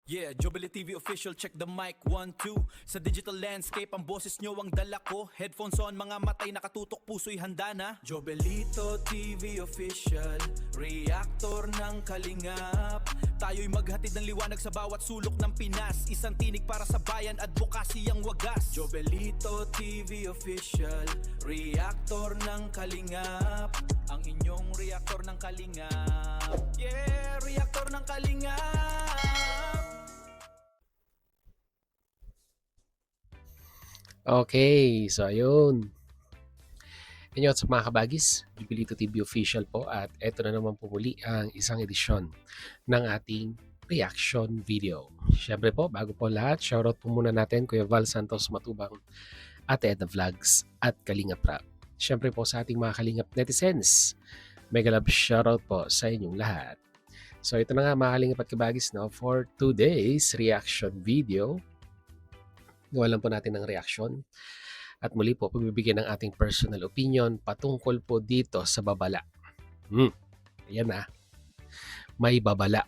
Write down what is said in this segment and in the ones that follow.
Yeah, Jubilee TV official, check the mic, 1, 2. Sa digital landscape, ang boses nyo ang dala ko. Headphones on, mga matay nakatutok, puso'y handa na. Jobelito TV official, reactor ng kalingap. Tayo'y maghatid ng liwanag sa bawat sulok ng Pinas. Isang tinig para sa bayan, advokasy ang wagas. Jobelito TV official, reactor ng kalingap. Ang inyong reactor ng kalingap. Yeah, reactor ng kalingap. Okay, so ayun. Inyo at sa mga kabagis, Jubilito TV official po at eto na naman po muli ang isang edisyon ng ating reaction video. Siyempre po, bago po lahat, shoutout po muna natin Kuya Val Santos Matubang, Ate Edna Vlogs at Kalingap Rap. Siyempre po sa ating mga Kalingap netizens, mega love shoutout po sa inyong lahat. So ito na nga mga Kalingap at kabagis, no, for today's reaction video. Gawa lang po natin ng reaction. At muli po, pagbibigyan ng ating personal opinion patungkol po dito sa babala. Ayan na. May babala.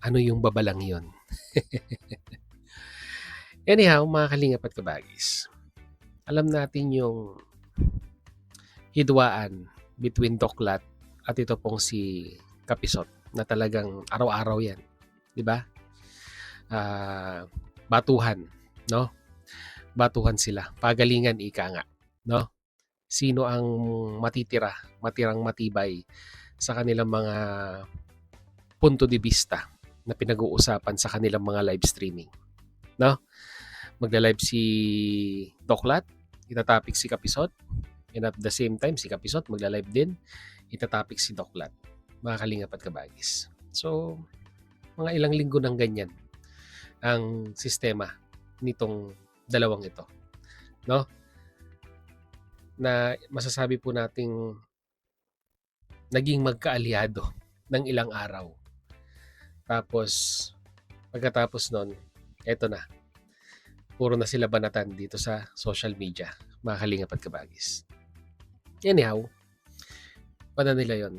Ano yung babalang yun? Anyhow, mga kalingap at kabagis, alam natin yung hidwaan between Doklat at ito pong si Kapisot na talagang araw-araw yan. Diba? Batuhan. No? Batuhan sila. Pagalingan ika nga, no? Sino ang matirang matibay sa kanilang mga punto de vista na pinag-uusapan sa kanilang mga live streaming, no? Magla-live si Doklat, itatopic si Kapisot, and at the same time si Kapisot magla-live din, itatopic si Doklat. Mga kalingap at kabagis. So, mga ilang linggo ng ganyan ang sistema nitong dalawang ito, no? Na masasabi po nating naging magkaalyado ng ilang araw. Tapos pagkatapos nun, eto na. Puro na sila banatan dito sa social media, mga kalingap at kabagis. Anyhow, paano nila yun?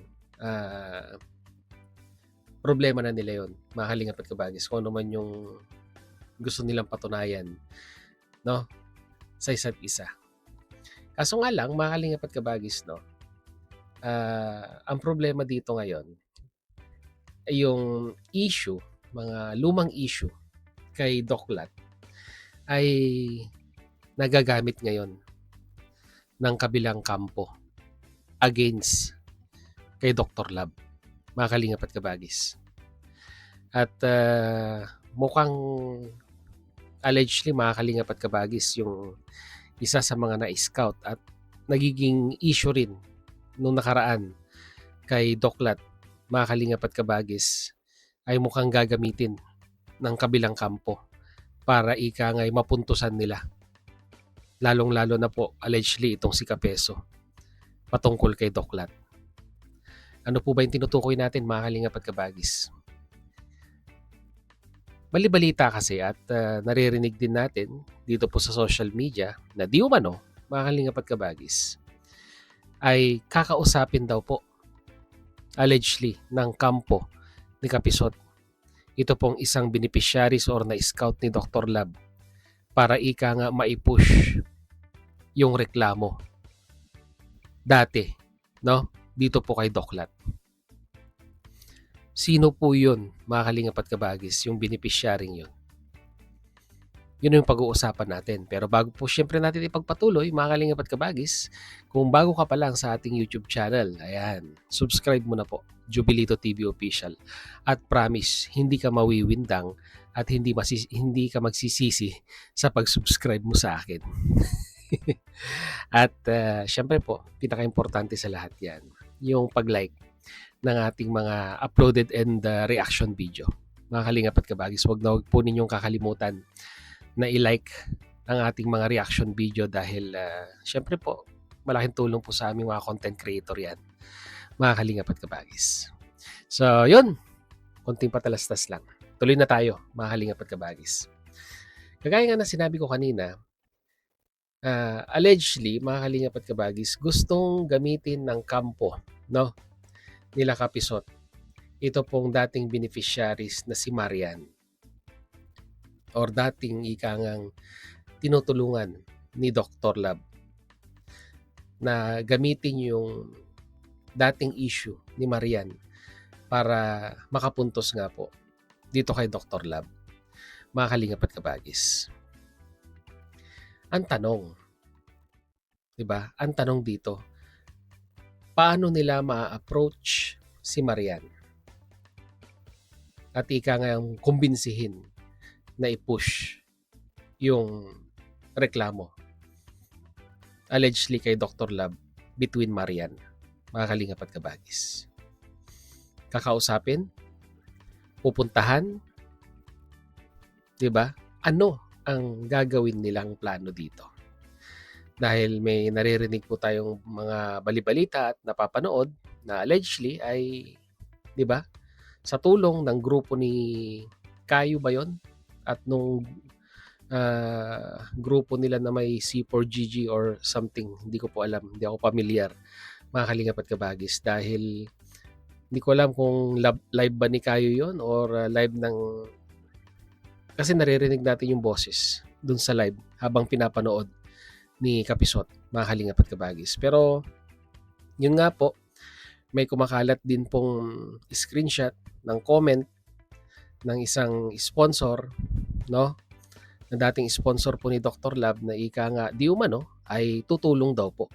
Problema na nila yun, mga kalingap at kabagis. Kung ano man yung gusto nilang patunayan, no, sa isa't isa. Kaso nga lang, mga kalingap at kabagis, no, ang problema dito ngayon ay yung issue, mga lumang issue kay Doklat ay nagagamit ngayon ng kabilang kampo against kay Dr. Lab, mga kalingap at kabagis. At mukhang allegedly, mga kalingap at kabagis, yung isa sa mga na-scout at nagiging issue rin nung nakaraan kay Doklat, mga kalingap at kabagis, ay mukhang gagamitin ng kabilang kampo para ika nga'y mapuntusan nila. Lalong-lalo na po, allegedly, itong si Kapeso patungkol kay Doklat. Ano po ba yung tinutukoy natin, mga kalingap at kabagis? Bali-balita kasi at naririnig din natin dito po sa social media na di umano, mga kalingap at kabagis, ay kakausapin daw po allegedly ng kampo ni Kapisot. Ito pong isang beneficiaries or na-scout ni Dr. Lab para ika nga maipush yung reklamo dati, no? Dito po kay Doklat. Sino po yun, mga kalingap at kabagis, yung beneficiaring yun? Yun yung pag-uusapan natin. Pero bago po syempre natin ipagpatuloy, mga kalingap at kabagis, kung bago ka pa lang sa ating YouTube channel, ayan, subscribe mo na po, Jubilito TV Official. At promise, hindi ka mawiwindang at hindi ka magsisisi sa pag-subscribe mo sa akin. At syempre po, pinaka-importante sa lahat yan, yung pag-like ng ating mga uploaded and reaction video. Mga kalingap at kabagis, huwag po ninyong kakalimutan na i-like ang ating mga reaction video dahil syempre po, malaking tulong po sa aming mga content creator yan, mga kalingap at kabagis. So, yun. Konting patalastas lang. Tuloy na tayo, mga kalingap at kabagis. Kagaya nga na sinabi ko kanina, allegedly, mga kalingap at kabagis, gustong gamitin ng kampo, no, nila Kapisot, ito pong dating beneficiaries na si Marian. or dating ikangang tinutulungan ni Dr. Lab na gamitin yung dating issue ni Marian para makapuntos nga po dito kay Dr. Lab, mga kalingap at kabagis. Ang tanong, di ba? Ang tanong dito, paano nila ma-approach si Marian? At ika nga yung kumbinsihin na i-push yung reklamo allegedly kay Dr. Lab between Marian, mga kalingap at kabagis. Kakausapin? Pupuntahan? Diba? Ano ang gagawin nilang plano dito? Dahil may naririnig po tayong mga balibalita at napapanood na allegedly ay, diba, sa tulong ng grupo ni Kayo ba yun? At nung grupo nila na may C4GG or something, hindi ko po alam, hindi ako familiar, mga kalingap at kabagis, dahil hindi ko alam kung live ba ni Kayo yon or live ng, kasi naririnig natin yung boses dun sa live habang pinapanood ni Kapisot, mga kalingap at kabagis. Pero yun nga po, may kumakalat din pong screenshot ng comment ng isang sponsor, no? Na dating sponsor po ni Dr. Lab na ika nga di umano ay tutulong daw po.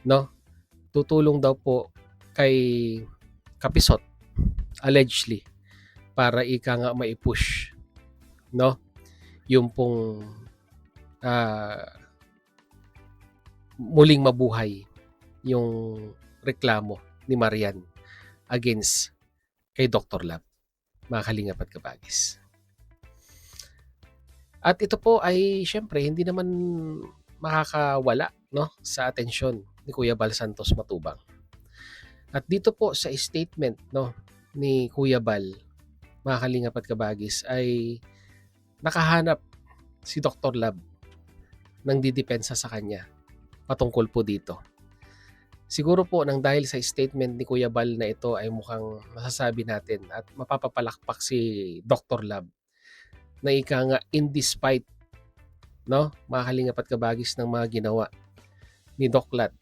No? Tutulong daw po kay Kapisot allegedly para ika nga mai-push, no? Yung pong muling mabuhay yung reklamo ni Marian against kay Dr. Lab, mga kalingap at kabagis. At ito po ay syempre hindi naman makakawala, no, sa atensyon ni Kuya Bal Santos Matubang. At dito po sa statement, no, ni Kuya Bal, mga kalingap at kabagis, ay nakahanap si Dr. Lab ng didepensa sa kanya patungkol po dito. Siguro po nang dahil sa statement ni Kuya Bal na ito ay mukhang masasabi natin at mapapapalakpak si Dr. Lab na ika nga in despite, no, mga kalingap at kabagis, ng mga ginawa ni Doc Lat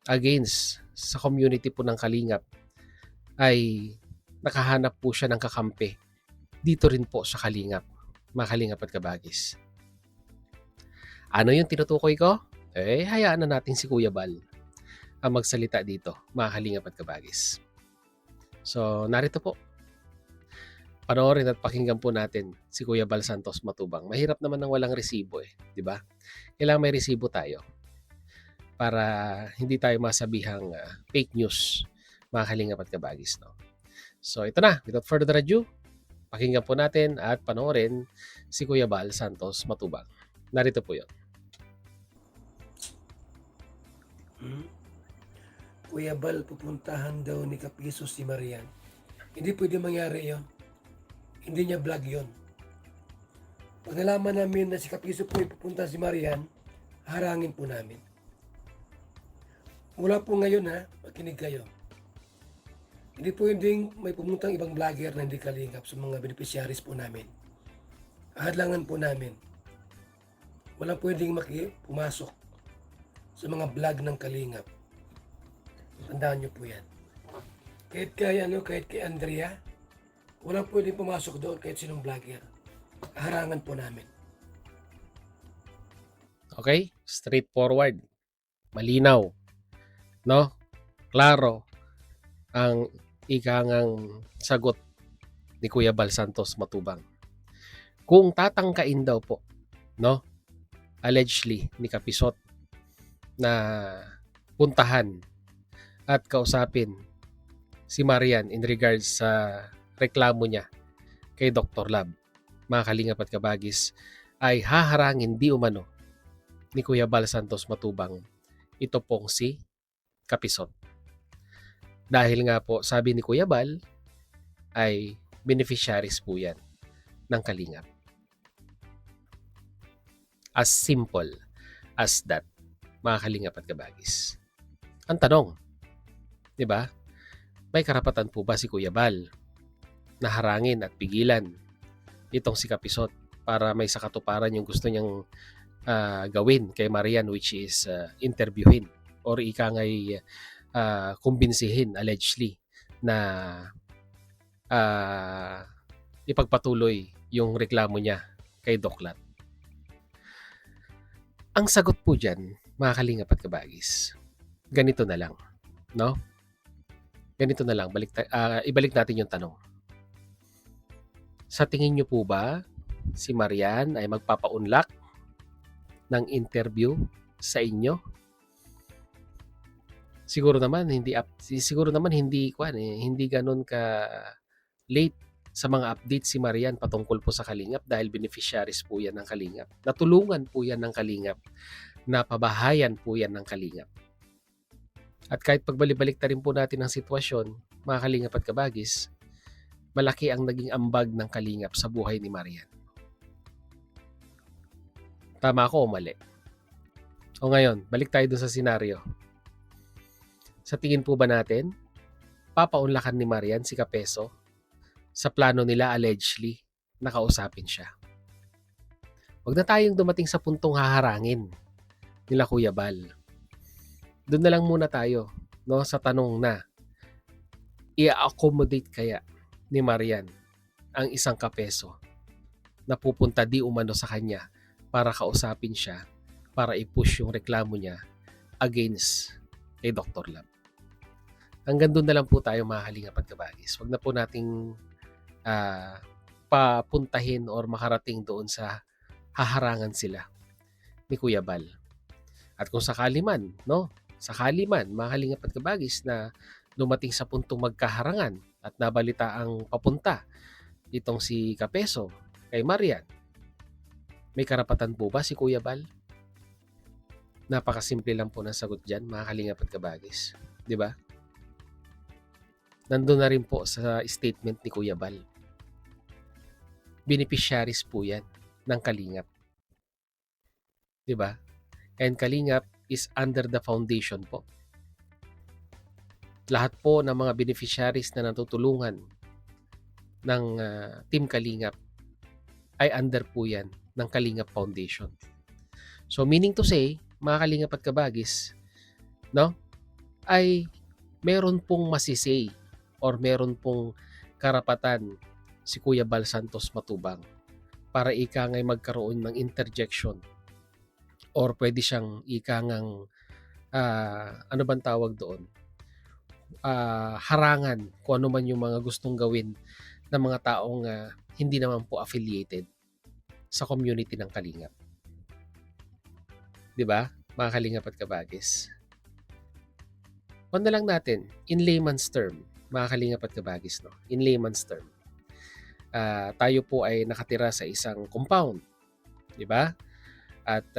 against sa community po ng Kalingap, ay nakahanap po siya ng kakampi dito rin po sa Kalingap, mga kalingap at kabagis. Ano yung tinutukoy ko? Hayaan na natin si Kuya Bal ang magsalita dito, mga kalingap at kabagis. So, narito po. Panoorin at pakinggan po natin si Kuya Bal Santos Matubang. Mahirap naman ng walang resibo di ba? Kailangan may resibo tayo para hindi tayo masabihang fake news, mga kalingap at kabagis, no? So ito na, without further ado, pakinggan po natin at panoorin si Kuya Bal Santos Matubang. Narito po yun. Kuya Bal, pupuntahan daw ni Kapiso si Marian. Hindi pwede mangyari yon. Hindi niya vlog yon. Pag nalaman namin na si Kapiso po ay pupunta si Marian, harangin po namin. Mula po ngayon makinig kayo. Hindi po pwedeng may pumuntang ibang vlogger na hindi kalingap sa mga beneficiaries po namin. Hadlangan po namin. Walang pwedeng pumasok sa mga vlog ng kalingap. Tandaan niyo po yan. Kahit kay Andrea, walang pwedeng pumasok doon kahit sinong vlogger. Harangan po namin. Okay? Straightforward. Malinaw. No? Klaro ang ikangang sagot ni Kuya Bal Santos Matubang. Kung tatangkain daw po, no, allegedly ni Kapisot na puntahan at kausapin si Marian in regards sa reklamo niya kay Dr. Lab, mga kalingap at kabagis, ay haharangin di umano ni Kuya Bal Santos Matubang ito pong si Kapisot. Dahil nga po, sabi ni Kuya Bal, ay beneficiaries po yan ng kalingap. As simple as that, mga kalingap at kabagis. Ang tanong, di ba? May karapatan po ba si Kuya Bal na harangin at pigilan itong si Kapisot para may sakatuparan yung gusto niyang gawin kay Marian, which is interviewin or ika nga'y kumbinsihin allegedly na ipagpatuloy yung reklamo niya kay Doklat. Ang sagot po dyan, mga kalingap at kabagis, ganito na lang, no? Ganito na lang, ibalik natin yung tanong. Sa tingin niyo po ba si Marian ay magpapaunlak ng interview sa inyo? Siguro naman hindi hindi ganoon ka late sa mga update si Marian patungkol po sa Kalingap dahil beneficiaries po yan ng Kalingap. Natulungan po yan ng Kalingap. Napabahayan po yan ng Kalingap. At kahit pagbalik-balik na rin po natin ang sitwasyon, mga Kalingap at kabagis, malaki ang naging ambag ng Kalingap sa buhay ni Marian. Tama ako o mali? O ngayon, balik tayo dun sa senaryo. Sa tingin po ba natin, papaunlakan ni Marian si Kapeso sa plano nila allegedly na kausapin siya? Huwag na tayong dumating sa puntong haharangin nila Kuya Bal. Doon na lang muna tayo, no, sa tanong na i-accommodate kaya ni Marian ang isang Kapeso na pupunta di umano sa kanya para kausapin siya, para i-push yung reklamo niya against kay Dr. Love. Hanggang doon na lang po tayo, mga kalingap at kabagis. Huwag na po nating papuntahin or makarating doon sa haharangan sila ni Kuya Bal. At kung sakali man, mga kalingap at kabagis, na dumating sa puntong magkaharangan at nabalita ang papunta itong si Kapeso kay Marian, may karapatan po ba si Kuya Bal? Napakasimple lang po ng sagot dyan, mga kalingap at kabagis. Di ba? Nandun na rin po sa statement ni Kuya Bal. Beneficiaries po yan ng Kalingap. Di ba? And Kalingap is under the foundation po. Lahat po ng mga beneficiaries na natutulungan ng Team Kalingap ay under po yan ng Kalingap Foundation. So meaning to say, mga kalingap at kabagis, ay meron pong masisay or meron pong karapatan si Kuya Bal Santos Matubang para ikangay magkaroon ng interjection or pwede siyang ikangang ano bang tawag doon, harangan kung ano man yung mga gustong gawin ng mga taong hindi naman po affiliated sa community ng Kalingap. 'Di ba? Mga kalingap at kabagis. Kung na lang natin, in layman's term, mga kalingap at kabagis, no? In layman's term, tayo po ay nakatira sa isang compound, 'di ba? At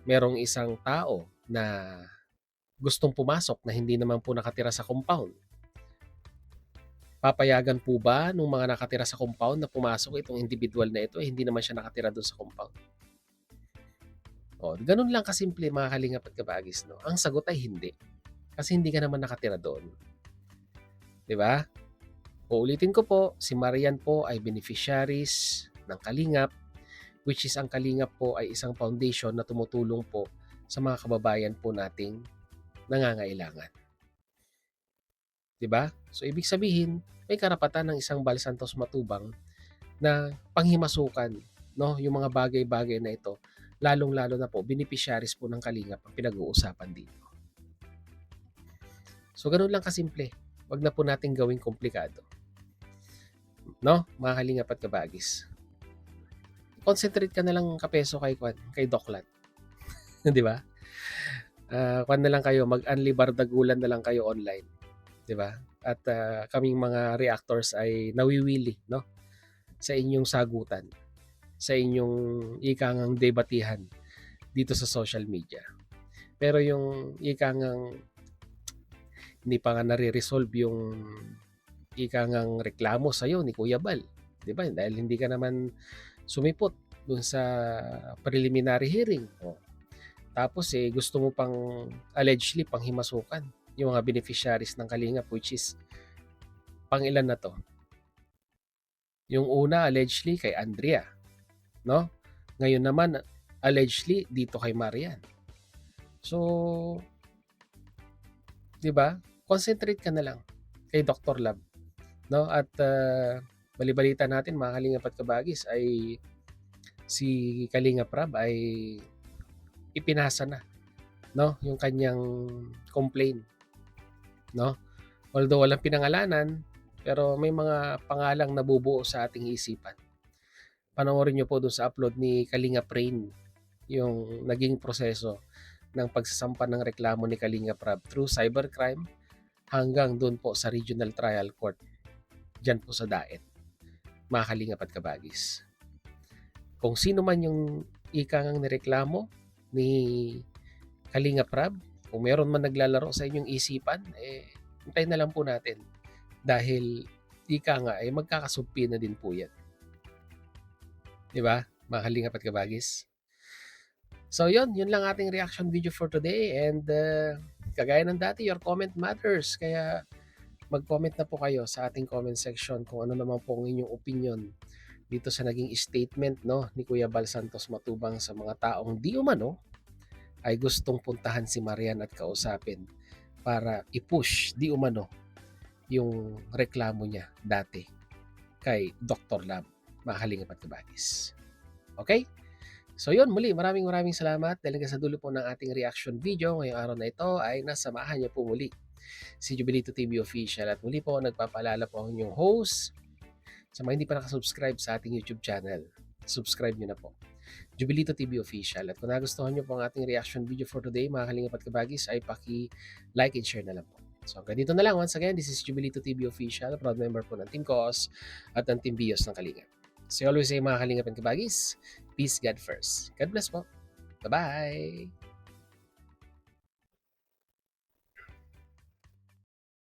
merong isang tao na gustong pumasok na hindi naman po nakatira sa compound. Papayagan po ba nung mga nakatira sa compound na pumasok itong individual na ito, hindi naman siya nakatira doon sa compound? Ganun lang kasimple, mga kalingap at kabagis, no? Ang sagot ay hindi. Kasi hindi ka naman nakatira doon. 'Di ba? Uulitin ko po, si Marian po ay beneficiaries ng Kalingap, which is ang Kalingap po ay isang foundation na tumutulong po sa mga kababayan po nating nangangailangan. 'Di ba? So ibig sabihin, may karapatan ng isang Bal Santos Matubang na panghimasukan, no, yung mga bagay-bagay na ito. Lalong-lalo na po, beneficiaries po ng Kalingap ang pinag-uusapan dito. So, ganun lang kasimple. Wag na po natin gawing komplikado. No? Mga Kalingap at kabagis. Concentrate ka na lang Kapeso kay Doklat. Di ba? Kwan na lang kayo, mag-unlibardagulan na lang kayo online. Di ba? At kaming mga reactors ay nawiwili, no? Sa inyong sagutan, sa inyong ikangang debatihan dito sa social media. Pero yung ikangang hindi pa nga nare-resolve yung ikangang reklamo sa'yo ni Kuya Bal. Di ba? Dahil hindi ka naman sumipot dun sa preliminary hearing. Tapos gusto mo pang allegedly panghimasukan yung mga beneficiaries ng Kalingap, which is pang ilan na to? Yung una allegedly kay Andrea, no? Ngayon naman allegedly dito kay Marian. So, 'di ba? Concentrate ka na lang kay Dr. Love, no? At balibalita natin mga Kalingap at Kabagis ay si Kalingap Rab ay ipinasa na, no? Yung kanyang complaint, no? Although walang pinangalanan, pero may mga pangalang nabubuo sa ating isipan. Panoorin niyo po doon sa upload ni Kalingap Rain yung naging proseso ng pagsasampa ng reklamo ni Kalingap Rab through cybercrime hanggang doon po sa Regional Trial Court dyan po sa Daet, mga Kalingap at Kabagis. Kung sino man yung ikangang nireklamo ni Kalingap Rab, kung meron man naglalaro sa inyong isipan, hintayin na lang po natin dahil ika nga ay magkakasumpi na din po yan. Di ba, mga Kalingap at Kabagis? So yun lang ating reaction video for today, and kagaya ng dati, your comment matters, kaya mag-comment na po kayo sa ating comment section kung ano naman po ang inyong opinion dito sa naging statement, no, ni Kuya Bal Santos Matubang sa mga taong di umano ay gustong puntahan si Marian at kausapin para i-push di umano yung reklamo niya dati kay Dr. Lab, mga Kalingap at Kabagis. Okay? So yun, muli maraming salamat dahil hanggang sa dulo po ng ating reaction video ngayong araw na ito ay nasamahan niyo po muli si Jubilito TV Official, at muli po nagpapaalala po ang inyong host. Sa mga hindi pa nakasubscribe sa ating YouTube channel, subscribe nyo na po, Jubilito TV Official. At kung nagustuhan nyo po ang ating reaction video for today, mga Kalingap at Kabagis, ay paki-like and share na lang po. So hanggang dito na lang. Once again, this is Jubilito TV Official, proud member po ng Team COS at ng Team Bios ng Kalingap. So always say, mga Kalingap and Kabagis, peace, God first. God bless po. Bye-bye!